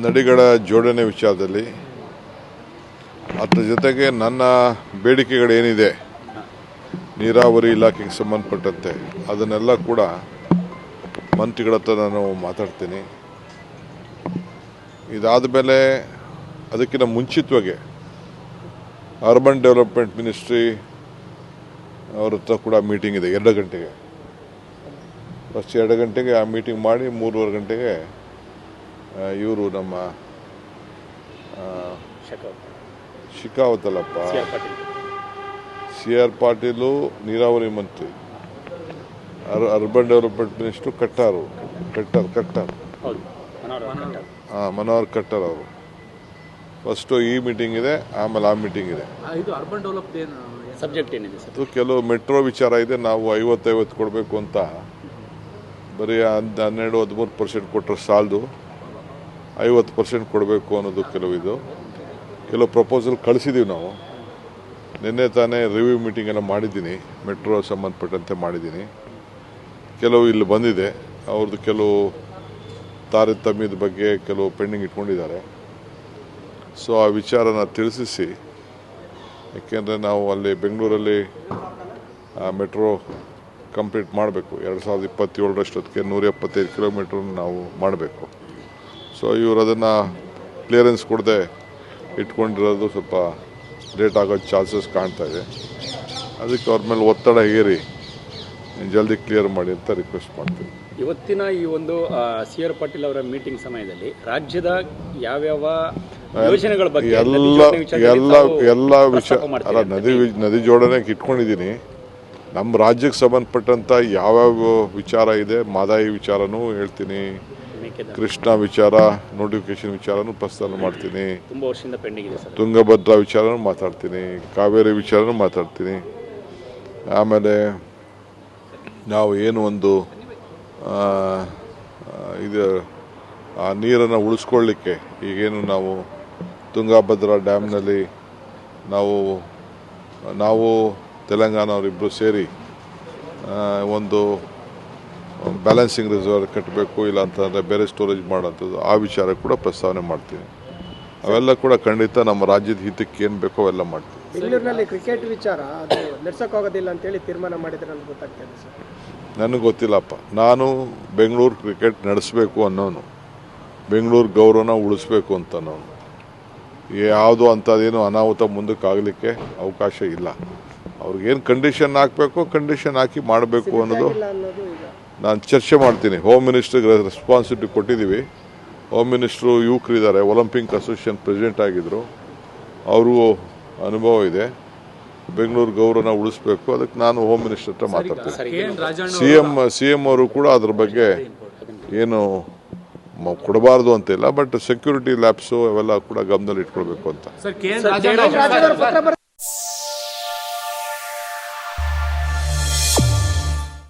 ನಡಿಗಳ ಜೋಡಣೆ ವಿಚಾರದಲ್ಲಿ ಅದರ ಜೊತೆಗೆ ನನ್ನ ಬೇಡಿಕೆಗಳೇನಿದೆ ನೀರಾವರಿ ಇಲಾಖೆಗೆ ಸಂಬಂಧಪಟ್ಟಂತೆ ಅದನ್ನೆಲ್ಲ ಕೂಡ ಮಂತ್ರಿಗಳ ಹತ್ರ ನಾನು ಮಾತಾಡ್ತೀನಿ. ಇದಾದ ಮೇಲೆ ಅದಕ್ಕಿಂತ ಮುಂಚಿತವಾಗಿ ಅರ್ಬನ್ ಡೆವಲಪ್ಮೆಂಟ್ ಮಿನಿಸ್ಟ್ರಿ ಅವ್ರ ಹತ್ರ ಕೂಡ ಮೀಟಿಂಗ್ ಇದೆ 2 ಗಂಟೆಗೆ. ಫಸ್ಟ್ 2 ಗಂಟೆಗೆ ಆ ಮೀಟಿಂಗ್ ಮಾಡಿ 3:30 ಗಂಟೆಗೆ ಇವರು ನಮ್ಮ ಶಿಕಾವತಲ್ಲಪ್ಪ CR ಪಾಟೀಲು ನೀರಾವರಿ ಮಂತ್ರಿ, urban development minister Khattar Manohar Khattar ಅವರು ಫಸ್ಟು ಈ ಮೀಟಿಂಗ್ ಇದೆ, ಆಮೇಲೆ ಆ ಮೀಟಿಂಗ್ ಇದೆ. ಅದು ಕೆಲವು ಮೆಟ್ರೋ ವಿಚಾರ ಇದೆ. ನಾವು 50-50 ಕೊಡಬೇಕು ಅಂತ ಬರೀ 12-13% ಕೊಟ್ಟರೆ ಸಾಲದು, 50% ಕೊಡಬೇಕು ಅನ್ನೋದು ಕೆಲವು ಪ್ರಪೋಸಲ್ ಕಳಿಸಿದ್ದೀವಿ ನಾವು. ನಿನ್ನೆ ತಾನೇ ರಿವ್ಯೂ ಮೀಟಿಂಗನ್ನು ಮಾಡಿದ್ದೀನಿ, ಮೆಟ್ರೋ ಸಂಬಂಧಪಟ್ಟಂತೆ ಮಾಡಿದ್ದೀನಿ. ಕೆಲವು ಇಲ್ಲಿ ಬಂದಿದೆ, ಅವ್ರದ್ದು ಕೆಲವು ತಾರತಮ್ಯದ ಬಗ್ಗೆ ಕೆಲವು ಪೆಂಡಿಂಗ್ ಇಟ್ಕೊಂಡಿದ್ದಾರೆ. ಸೊ ಆ ವಿಚಾರನ ತಿಳಿಸಿ, ಯಾಕೆಂದರೆ ನಾವು ಅಲ್ಲಿ ಬೆಂಗಳೂರಲ್ಲಿ ಮೆಟ್ರೋ ಕಂಪ್ಲೀಟ್ ಮಾಡಬೇಕು. 2027 175 ಕಿಲೋಮೀಟ್ರ್ ನಾವು ಮಾಡಬೇಕು. ಸೊ ಇವರು ಅದನ್ನು ಕ್ಲಿಯರೆನ್ಸ್ ಕೊಡದೆ ಇಟ್ಕೊಂಡಿರೋದು ಸ್ವಲ್ಪ ಲೇಟ್ ಆಗೋ ಚಾನ್ಸಸ್ ಕಾಣ್ತಾ ಇದೆ. ಅದಕ್ಕೆ ಅವ್ರ ಮೇಲೆ ಒತ್ತಡ ಹೇರಿ ಜಲ್ದಿ ಕ್ಲಿಯರ್ ಮಾಡಿ ಅಂತ ರಿಕ್ವೆಸ್ಟ್ ಮಾಡ್ತೀವಿ. ಇವತ್ತಿನ ಈ ಒಂದು CR ಪಾಟೀಲ್ ಅವರ ಮೀಟಿಂಗ್ ಸಮಯದಲ್ಲಿ ರಾಜ್ಯದ ಯಾವ್ಯಾವ ಯೋಜನೆಗಳ ಬಗ್ಗೆ ಎಲ್ಲ ವಿಷಯ ಅಲ್ಲ, ನದಿ ಜೋಡಣೆಗೆ ಇಟ್ಕೊಂಡಿದ್ದೀನಿ. ನಮ್ಮ ರಾಜ್ಯಕ್ಕೆ ಸಂಬಂಧಪಟ್ಟಂಥ ಯಾವ್ಯಾವ ವಿಚಾರ ಇದೆ, ಮಾದಾಯಿ ವಿಚಾರನೂ ಹೇಳ್ತೀನಿ, ಕೃಷ್ಣ ವಿಚಾರ ನೋಟಿಫಿಕೇಶನ್ ವಿಚಾರನೂ ಪ್ರಸ್ತಾವ ಮಾಡ್ತೀನಿ, ತುಂಬಾ ವರ್ಷದಿಂದ ಪೆಂಡಿಂಗ್ ಇದೆ ಸರ್, ತುಂಗಭದ್ರಾ ವಿಚಾರನೂ ಮಾತಾಡ್ತೀನಿ, ಕಾವೇರಿ ವಿಚಾರನೂ ಮಾತಾಡ್ತೀನಿ. ಆಮೇಲೆ ನಾವು ಏನು ಒಂದು ಇದು ಆ ನೀರನ್ನು ಉಳಿಸ್ಕೊಳ್ಳಿಕ್ಕೆ ಈಗೇನು ನಾವು ತುಂಗಭದ್ರಾ ಡ್ಯಾಮ್ನಲ್ಲಿ ನಾವು ತೆಲಂಗಾಣ ಅವರಿಬ್ಬರು ಸೇರಿ ಒಂದು ಬ್ಯಾಲೆನ್ಸಿಂಗ್ ರಿಸರ್ವ್ ಕಟ್ಟಬೇಕು, ಇಲ್ಲ ಅಂತಂದರೆ ಬೇರೆ ಸ್ಟೋರೇಜ್ ಮಾಡೋಂಥದ್ದು, ಆ ವಿಚಾರ ಕೂಡ ಪ್ರಸ್ತಾವನೆ ಮಾಡ್ತೀನಿ. ಅವೆಲ್ಲ ಕೂಡ ಖಂಡಿತ ನಮ್ಮ ರಾಜ್ಯದ ಹಿತಕ್ಕೆ ಏನು ಬೇಕೋ ಅವೆಲ್ಲ ಮಾಡ್ತೀವಿ. ಬೆಂಗಳೂರಿನಲ್ಲಿ ಕ್ರಿಕೆಟ್ ವಿಚಾರ ಅದು ನಡೆಸೋಕ್ಕಾಗೋದಿಲ್ಲ ಅಂತೇಳಿ ತೀರ್ಮಾನ ಮಾಡಿದ್ರೆ ಅಂತ ಗೊತ್ತಾಗ್ತದೆ ಸರ್. ನನಗೆ ಗೊತ್ತಿಲ್ಲಪ್ಪ. ನಾನು ಬೆಂಗಳೂರು ಕ್ರಿಕೆಟ್ ನಡೆಸಬೇಕು ಅನ್ನೋನು, ಬೆಂಗಳೂರು ಗೌರವನ ಉಳಿಸ್ಬೇಕು ಅಂತ ಅನ್ನೋನು. ಯಾವುದೋ ಅಂಥದ್ದೇನು ಅನಾಹುತ ಮುಂದಕ್ಕೆ ಆಗಲಿಕ್ಕೆ ಅವಕಾಶ ಇಲ್ಲ. ಅವ್ರಿಗೇನು ಕಂಡೀಷನ್ ಹಾಕಬೇಕು ಕಂಡೀಷನ್ ಹಾಕಿ ಮಾಡಬೇಕು ಅನ್ನೋದು ನಾನು ಚರ್ಚೆ ಮಾಡ್ತೀನಿ. ಹೋಮ್ ಮಿನಿಸ್ಟ್ರಿಗೆ ರೆಸ್ಪಾನ್ಸಿಬಿಲಿಟಿ ಕೊಟ್ಟಿದ್ದೀವಿ. ಹೋಮ್ ಮಿನಿಸ್ಟ್ರು ಯುವಕರಿದ್ದಾರೆ, ಒಲಿಂಪಿಕ್ ಅಸೋಸಿಯೇಷನ್ ಪ್ರೆಸಿಡೆಂಟ್ ಆಗಿದ್ದರು, ಅವ್ರಿಗೂ ಅನುಭವ ಇದೆ. ಬೆಂಗಳೂರು ಗೌರವನ ಉಳಿಸ್ಬೇಕು, ಅದಕ್ಕೆ ನಾನು ಹೋಮ್ ಮಿನಿಸ್ಟರ್ ಹತ್ರ ಮಾತಾಡ್ತೀನಿ. CM ಅವರು ಕೂಡ ಅದ್ರ ಬಗ್ಗೆ ಏನು ಕೊಡಬಾರ್ದು ಅಂತಿಲ್ಲ, ಬಟ್ ಸೆಕ್ಯೂರಿಟಿ ಲ್ಯಾಬ್ಸು ಅವೆಲ್ಲ ಕೂಡ ಗಮನದಲ್ಲಿ ಇಟ್ಕೊಳ್ಬೇಕು ಅಂತ.